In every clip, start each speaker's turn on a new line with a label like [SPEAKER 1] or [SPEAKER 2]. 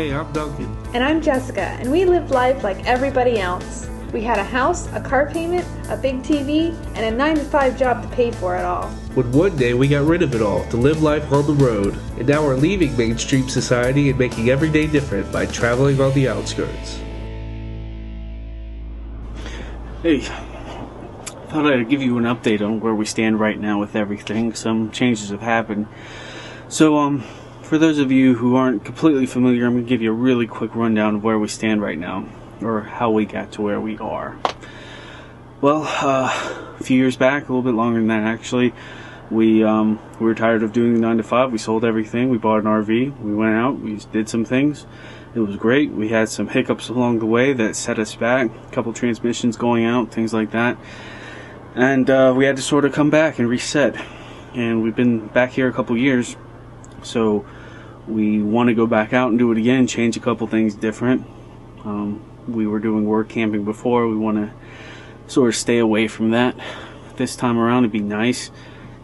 [SPEAKER 1] Hey, I'm Duncan.
[SPEAKER 2] And I'm Jessica, and we lived life like everybody else. We had a house, a car payment, a big TV, and a 9-to-5 job to pay for it all.
[SPEAKER 1] But one day we got rid of it all to live life on the road, and now we're leaving mainstream society and making every day different by traveling on the outskirts.
[SPEAKER 3] Hey, thought I'd give you an update on where we stand right now with everything. Some changes have happened. So, for those of you who aren't completely familiar, I'm going to give you a really quick rundown of where we stand right now, or how we got to where we are. Well, a few years back, a little bit longer than that actually, we were tired of doing the 9-to-5. We sold everything. We bought an RV. We went out. We did some things. It was great. We had some hiccups along the way that set us back. A couple transmissions going out, things like that. And we had to sort of come back and reset. And we've been back here a couple years. So we want to go back out and do it again, change a couple things different. We were doing work camping before. We want to sort of stay away from that. This time around it'd be nice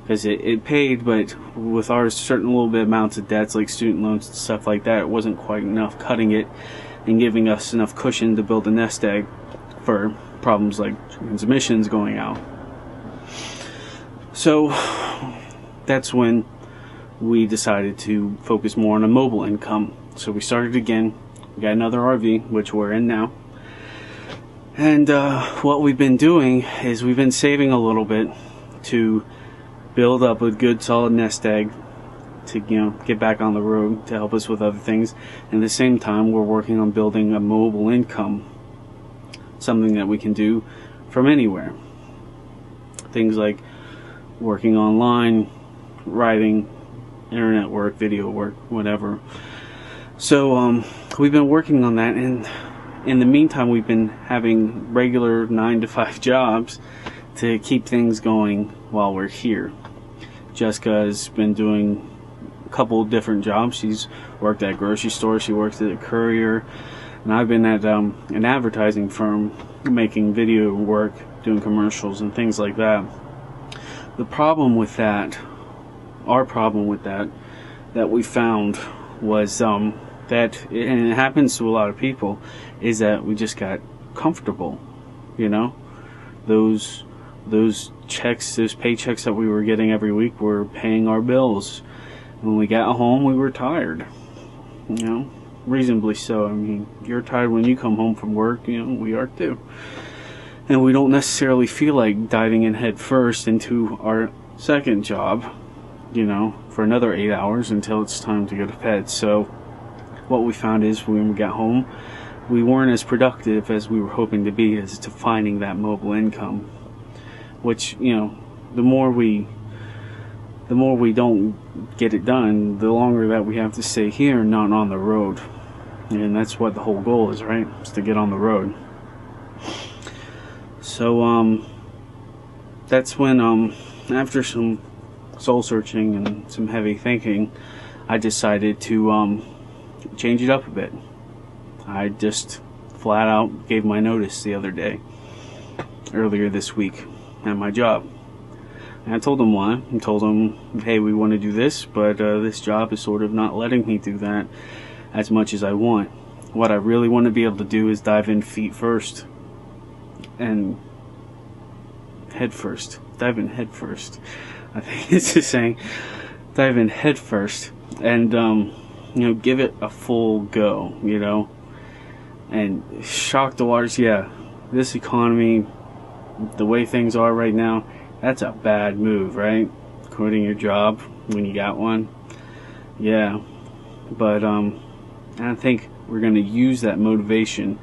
[SPEAKER 3] because it paid, but with our certain little bit amounts of debts like student loans and stuff like that, it wasn't quite enough cutting it and giving us enough cushion to build a nest egg for problems like transmissions going out. So that's when we decided to focus more on a mobile income. So we started again. We got another RV, which we're in now. And what we've been doing is we've been saving a little bit to build up a good solid nest egg to, you know, get back on the road to help us with other things. And at the same time, we're working on building a mobile income, something that we can do from anywhere. Things like working online, writing, internet work, video work, whatever. So we've been working on that, and in the meantime we've been having regular 9-to-5 jobs to keep things going while we're here. Jessica has been doing a couple of different jobs. She's worked at a grocery store, she works at a courier, and I've been at an advertising firm making video work, doing commercials and things like that. The problem with that, our problem with that we found was that, and it happens to a lot of people, is that we just got comfortable, you know. Those checks, those paychecks that we were getting every week were paying our bills. When we got home, we were tired, you know, reasonably so. I mean, you're tired when you come home from work, you know, we are too. And we don't necessarily feel like diving in head first into our second job, you know, for another 8 hours until it's time to go to bed. So what we found is when we got home, we weren't as productive as we were hoping to be as to finding that mobile income, which, you know, the more we don't get it done, the longer that we have to stay here and not on the road. And that's what the whole goal is, right? Is to get on the road. So that's when after some soul searching and some heavy thinking, I decided to change it up a bit. I just flat out gave my notice the other day, earlier this week, at my job. And I told them why. I told them, hey, we want to do this, but this job is sort of not letting me do that as much as I want. What I really want to be able to do is dive in feet first and head first. Dive in head first. I think it's just saying dive in head first and you know, give it a full go, you know, and shock the waters. Yeah, this economy, the way things are right now, that's a bad move, right? Quitting your job when you got one. Yeah, but I think we're going to use that motivation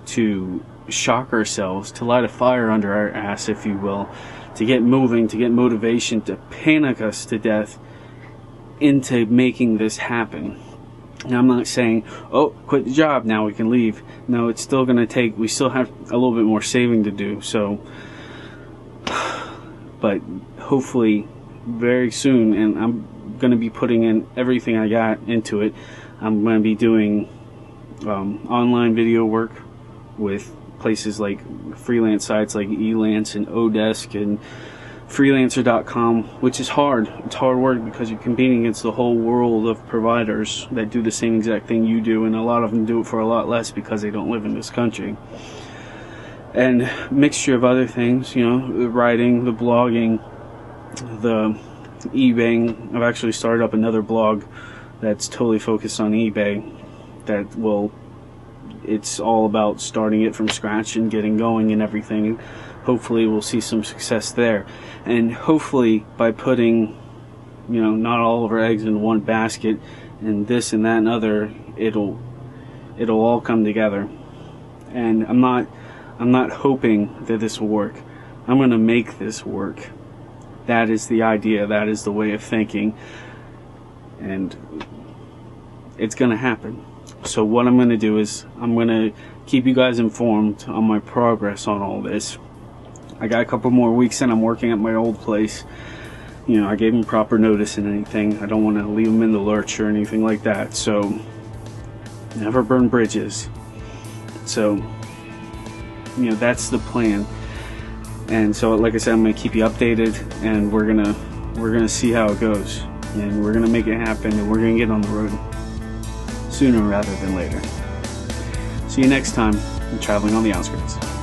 [SPEAKER 3] to shock ourselves, to light a fire under our ass, if you will, to get moving, to get motivation, to panic us to death into making this happen. Now, I'm not saying, oh, quit the job, now we can leave. No, it's still going to take, we still have a little bit more saving to do. So, but hopefully very soon, and I'm going to be putting in everything I got into it. I'm going to be doing online video work with places like freelance sites like Elance and Odesk and freelancer.com, which is hard. It's hard work because you're competing against the whole world of providers that do the same exact thing you do, and a lot of them do it for a lot less because they don't live in this country. And mixture of other things, you know, the writing, the blogging, the eBaying. I've actually started up another blog that's totally focused on eBay. It's all about starting it from scratch and getting going and everything. Hopefully we'll see some success there, and hopefully by putting, you know, not all of our eggs in one basket and this and that and other, it'll all come together. And I'm not hoping that this will work. I'm going to make this work. That is the idea, that is the way of thinking, and it's going to happen. So what I'm going to do is I'm going to keep you guys informed on my progress on all this. I got a couple more weeks in. I'm working at my old place. You know, I gave them proper notice and anything. I don't want to leave them in the lurch or anything like that. So, never burn bridges. So, you know, that's the plan. And so, like I said, I'm going to keep you updated, and we're gonna see how it goes, and we're gonna make it happen, and we're gonna get on the road sooner rather than later. See you next time in Traveling on the Outskirts.